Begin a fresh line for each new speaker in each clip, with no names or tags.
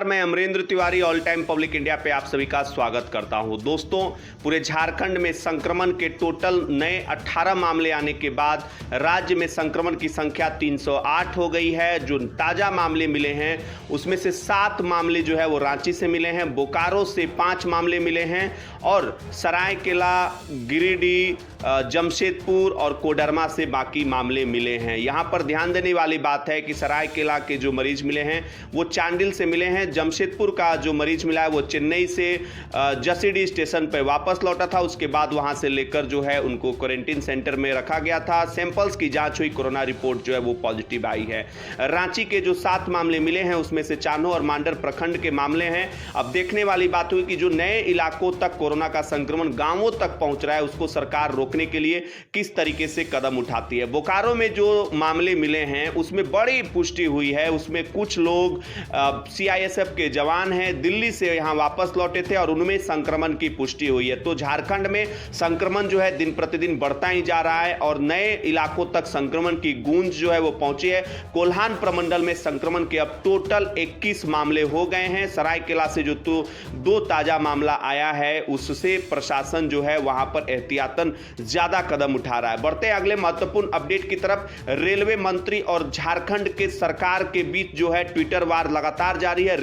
मैं Amrendra Tiwari all time public India पे आप सभी का स्वागत करता हूं। दोस्तों, पूरे झारखंड में संक्रमण के टोटल नए 18 मामले आने के बाद राज्य में संक्रमण की संख्या 308 हो गई है। जो ताज़ा मामले मिले हैं उसमें से 7 मामले जो है वो रांची से मिले हैं, बोकारो से 5 मामले मिले हैं और सरायकेला, गिरिडीह, जमशेदपुर और कोडरमा से बाकी मामले मिले हैं। यहाँ पर ध्यान देने वाली बात है कि सरायकेला के जो मरीज मिले हैं वो चांडिल से मिले हैं। जमशेदपुर का जो मरीज मिला है वो चेन्नई से जसीडीह स्टेशन पर वापस लौटा था। उसके बाद वहाँ से लेकर जो है उनको क्वारंटीन सेंटर में रखा गया था। सैंपल्स की जांच हुई, कोरोना रिपोर्ट जो है वो पॉजिटिव आई है। रांची के जो 7 मामले मिले हैं उसमें से चान्हो और मांडर प्रखंड के मामले हैं। अब देखने वाली बात हुई कि जो नए इलाकों तक कोरोना का संक्रमण गांवों तक पहुंच रहा है उसको सरकार रोकने के लिए किस तरीके से कदम उठाती है। बोकारो में जो मामले मिले हैं उसमें बड़ी पुष्टि हुई है। उसमें कुछ लोग सीआईएसएफ के जवान हैं, दिल्ली से यहां वापस लौटे थे और उनमें संक्रमण की पुष्टि हुई है। तो झारखंड में संक्रमण जो है दिन प्रतिदिन बढ़ता ही जा रहा है और नए इलाकों तक संक्रमण की गूंज जो है वो पहुंची है। कोल्हान प्रमंडल में संक्रमण के अब टोटल 21 मामले हो गए हैं। सरायकेला से जो 2 ताजा मामला आया है उससे प्रशासन जो है वहां पर एहतियातन ज्यादा कदम उठा रहा है। बढ़ते हैं अगले महत्वपूर्ण अपडेट की तरफ। रेलवे मंत्री और झारखंड के सरकार के बीच जो है ट्विटर वार लगातार जारी है।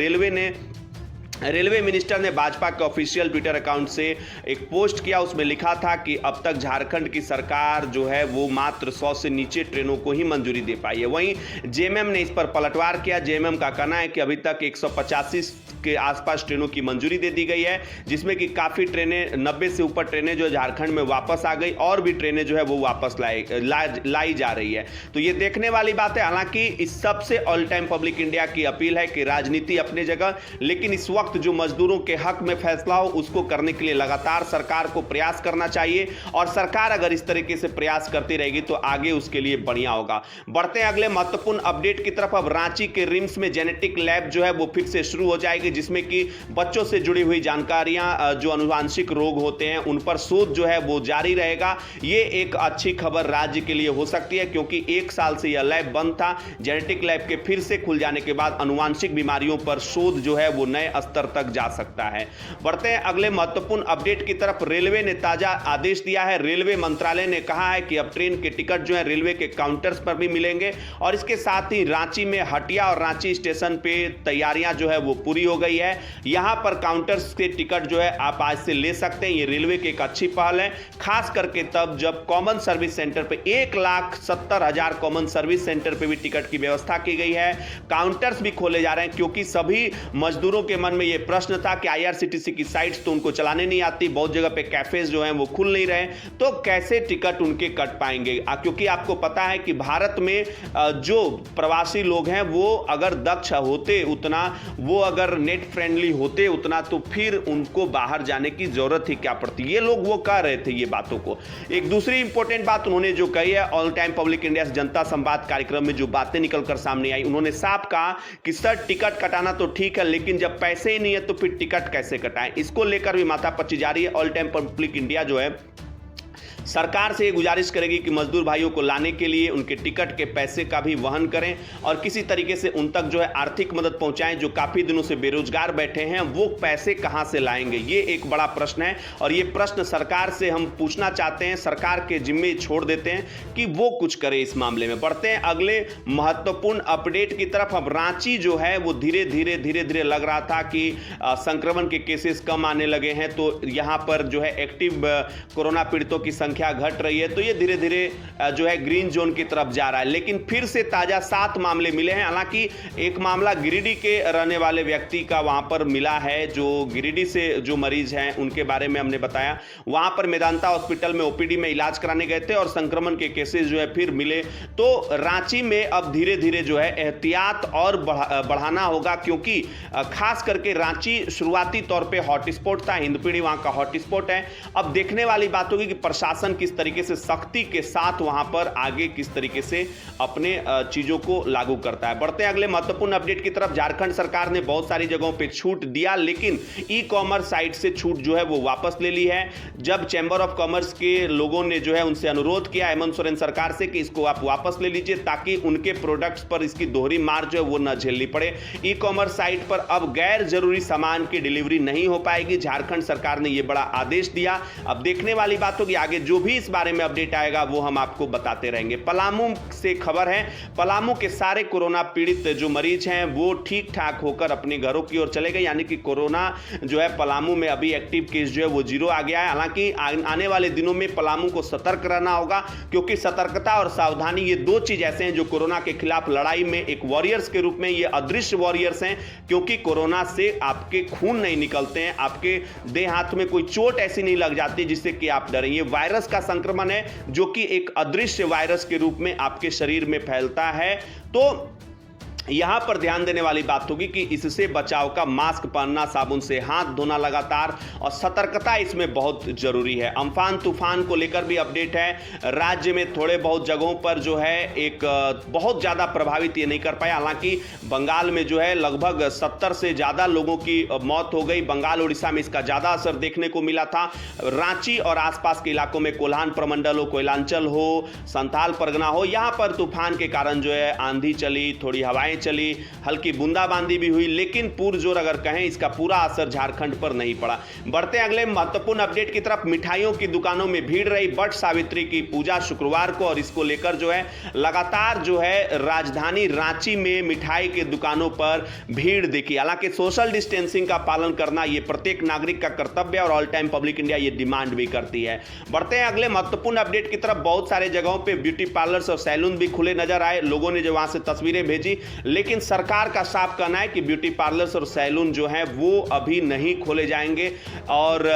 रेलवे मिनिस्टर ने भाजपा के ऑफिशियल ट्विटर अकाउंट से एक पोस्ट किया। उसमें लिखा था कि अब तक झारखंड की सरकार जो है वो मात्र 100 से नीचे ट्रेनों को ही मंजूरी दे पाई है। वहीं जेएमएम ने इस पर पलटवार किया। जेएमएम का कहना है कि अभी तक 185 के आसपास ट्रेनों की मंजूरी दे दी गई है, जिसमें कि काफ़ी ट्रेनें 90 से ऊपर ट्रेनें जो झारखंड में वापस आ गई और भी ट्रेनें जो है वो वापस लाई जा रही है। तो ये देखने वाली बात है। हालांकि इस सबसे ऑल टाइम पब्लिक इंडिया की अपील है कि राजनीति अपनी जगह, लेकिन इस वक्त जो मजदूरों के हक में फैसला हो उसको करने के लिए लगातार सरकार को प्रयास करना चाहिए और सरकार अगर इस तरीके से प्रयास करती रहेगी तो आगे उसके लिए बढ़िया होगा। बढ़ते हैं अगले महत्वपूर्ण अपडेट की तरफ। अब रांची के रिम्स में जेनेटिक लैब जो है वो फिर से शुरू हो जाएगी, जिसमें कि बच्चों से जुड़ी हुई जानकारियां, जो अनुवांशिक रोग होते हैं उन पर शोध जो है वो जारी रहेगा। ये एक अच्छी खबर राज्य के लिए हो सकती है, क्योंकि 1 साल से यह लैब बंद था। जेनेटिक लैब के फिर से खुल जाने के बाद अनुवांशिक बीमारियों पर शोध जो है वो नए स्तर तक जा सकता है। बढ़ते हैं अगले महत्वपूर्ण अपडेट की तरफ। रेलवे ने ताजा आदेश दिया है। रेलवे मंत्रालय ने कहा है कि अब ट्रेन के टिकट जो है रेलवे के काउंटर्स पर भी मिलेंगे और इसके साथ ही रांची में हटिया और रांची स्टेशन पे तैयारियां जो है वो पूरी हो गई है। यहां पर काउंटर्स के टिकट जो है आप आज से ले सकते हैं। ये रेलवे की एक अच्छी पहल है, खास करके तब जब कॉमन सर्विस सेंटर पे 1,70,000 कॉमन सर्विस सेंटर पे भी टिकट की व्यवस्था की गई है। काउंटर्स भी खोले जा रहे हैं, क्योंकि सभी मजदूरों के मन में यह प्रश्न था कि आईआरसीटीसी की साइट्स तो उनको चलाने नहीं आती, बहुत जगह पे कैफेज जो हैं वो खुल नहीं रहे, तो कैसे टिकट उनके कट पाएंगे। क्योंकि आपको पता है कि भारत में जो प्रवासी लोग हैं वो अगर दक्ष होते उतना, वो अगर नेट फ्रेंडली होते उतना, तो फिर उनको बाहर जाने की जरूरत ही क्या पड़ती। ये लोग वो कह रहे थे ये बातों को। एक दूसरी इंपॉर्टेंट बात उन्होंने जो कही है, ऑल टाइम पब्लिक इंडिया जनता संवाद कार्यक्रम में जो बातें निकलकर सामने आई, उन्होंने साफ कहा कि सर टिकट कटाना तो ठीक है, लेकिन जब पैसे ही नहीं है तो फिर टिकट कैसे कटाएं। इसको लेकर भी माथापच्ची जारी है। ऑल टाइम पब्लिक इंडिया जो है सरकार से ये गुजारिश करेगी कि मजदूर भाइयों को लाने के लिए उनके टिकट के पैसे का भी वहन करें और किसी तरीके से उन तक जो है आर्थिक मदद पहुंचाएं। जो काफ़ी दिनों से बेरोजगार बैठे हैं वो पैसे कहां से लाएंगे, ये एक बड़ा प्रश्न है और ये प्रश्न सरकार से हम पूछना चाहते हैं। सरकार के जिम्मे छोड़ देते हैं कि वो कुछ करे इस मामले में। बढ़ते हैं अगले महत्वपूर्ण अपडेट की तरफ। अब रांची जो है वो धीरे धीरे लग रहा था कि संक्रमण के केसेस कम आने लगे हैं, तो यहाँ पर जो है एक्टिव कोरोना पीड़ितों की संख्या घट रही है, तो ये धीरे धीरे जो है ग्रीन जोन की तरफ जा रहा है। लेकिन फिर से ताजा 7 मामले मिले हैं। हालांकि एक मामला गिरिडीह के रहने वाले व्यक्ति का वहां पर मिला है। जो गिरिडीह से जो मरीज हैं उनके बारे में हमने बताया, वहां पर मेदांता हॉस्पिटल में ओपीडी में इलाज कराने गए थे और संक्रमण के केसेस जो है फिर मिले। तो रांची में अब धीरे धीरे जो है एहतियात और बढ़ाना होगा, क्योंकि खास करके रांची शुरुआती तौर पर हॉटस्पॉट था, हिंदपीढ़ी वहां का हॉटस्पॉट है। अब देखने वाली बात होगी कि प्रशासन प्रशासन किस तरीके से सख्ती के साथ वहां पर आगे किस तरीके से अपने चीजों को लागू करता है। बढ़ते हैं अगले महत्वपूर्ण अपडेट की तरफ। झारखंड सरकार ने बहुत सारी जगहों पे छूट दिया, लेकिन ई कॉमर्स साइट से छूट जो है वो वापस ले ली है। जब चैंबर ऑफ कॉमर्स के लोगों ने जो है उनसे अनुरोध किया हेमंत सोरेन सरकार से कि इसको आप वापस ले लीजिए ताकि उनके प्रोडक्ट्स पर इसकी दोहरी मार जो है वो न झेलनी पड़े। ई कॉमर्स साइट पर अब गैर जरूरी सामान की डिलीवरी नहीं हो पाएगी। झारखंड सरकार ने यह बड़ा आदेश दिया। अब देखने वाली बात होगी आगे जो भी इस बारे में अपडेट आएगा वो हम आपको बताते रहेंगे। पलामू से खबर है, पलामू के सारे कोरोना पीड़ित जो मरीज हैं वो ठीक ठाक होकर अपने घरों की ओर चले गए, यानी कि कोरोना जो है पलामू में अभी एक्टिव केस जो है वो 0 आ गया है। हालांकि आने वाले दिनों में पलामू को सतर्क रहना होगा, क्योंकि सतर्कता और सावधानी ये दो चीज ऐसे हैं जो कोरोना के खिलाफ लड़ाई में एक वॉरियर्स के रूप में ये अदृश्य वॉरियर्स हैं। क्योंकि कोरोना से आपके खून नहीं निकलते हैं, आपके देह हाथ में कोई चोट ऐसी नहीं लग जाती जिससे कि आप डरें। ये वायरस का संक्रमण है जो कि एक अदृश्य वायरस के रूप में आपके शरीर में फैलता है। तो यहां पर ध्यान देने वाली बात होगी कि इससे बचाव का मास्क पहनना, साबुन से हाथ धोना लगातार और सतर्कता इसमें बहुत जरूरी है। अम्फान तूफान को लेकर भी अपडेट है। राज्य में थोड़े बहुत जगहों पर जो है एक बहुत ज्यादा प्रभावित ये नहीं कर पाया। हालांकि बंगाल में जो है लगभग 70 से ज्यादा लोगों की मौत हो गई। बंगाल उड़ीसा में इसका ज्यादा असर देखने को मिला था। रांची और आसपास के इलाकों में कोल्हान प्रमंडल हो, कोयलांचल हो, संथाल परगना हो, यहां पर तूफान के कारण जो है आंधी चली, थोड़ी हवाएं चली, हल्की बूंदाबांदी भी हुई, लेकिन पुरजोर अगर कहें इसका पूरा असर झारखंड पर नहीं पड़ा। बढ़ते अगले महत्वपूर्ण अपडेट की तरफ। मिठाइयों की दुकानों में भीड़ रही। बट सावित्री की पूजा शुक्रवार को और इसको लेकर जो है लगातार जो है राजधानी रांची में मिठाई की दुकानों पर भीड़ देखी। हालांकि सोशल डिस्टेंसिंग का पालन करना यह प्रत्येक नागरिक का कर्तव्य है और ऑल टाइम पब्लिक इंडिया ये डिमांड भी करती है। बढ़ते हैं अगले महत्वपूर्ण अपडेट की तरफ। बहुत सारे जगहों पर ब्यूटी पार्लर्स और सैलून भी खुले नजर आए। लोगों ने जो वहां से तस्वीरें भेजी, लेकिन सरकार का साफ कहना है कि ब्यूटी पार्लर्स और सैलून जो है वो अभी नहीं खोले जाएंगे। और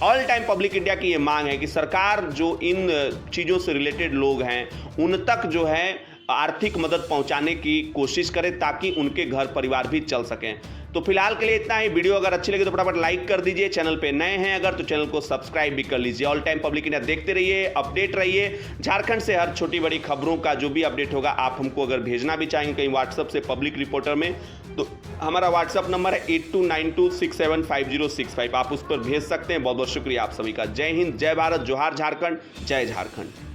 ऑल टाइम पब्लिक इंडिया की ये मांग है कि सरकार जो इन चीज़ों से रिलेटेड लोग हैं उन तक जो है आर्थिक मदद पहुंचाने की कोशिश करे ताकि उनके घर परिवार भी चल सकें। तो फिलहाल के लिए इतना ही। वीडियो अगर अच्छी लगे तो फटाफट लाइक कर दीजिए। चैनल पे नए हैं अगर तो चैनल को सब्सक्राइब भी कर लीजिए। ऑल टाइम पब्लिक इंडिया देखते रहिए, अपडेट रहिए। झारखंड से हर छोटी बड़ी खबरों का जो भी अपडेट होगा आप हमको अगर भेजना भी चाहेंगे कहीं व्हाट्सएप से पब्लिक रिपोर्टर में, तो हमारा व्हाट्सएप नंबर है 8292675065। आप उस पर भेज सकते हैं। बहुत बहुत शुक्रिया आप सभी का। जय हिंद, जय भारत, जोहार झारखंड, जय झारखंड।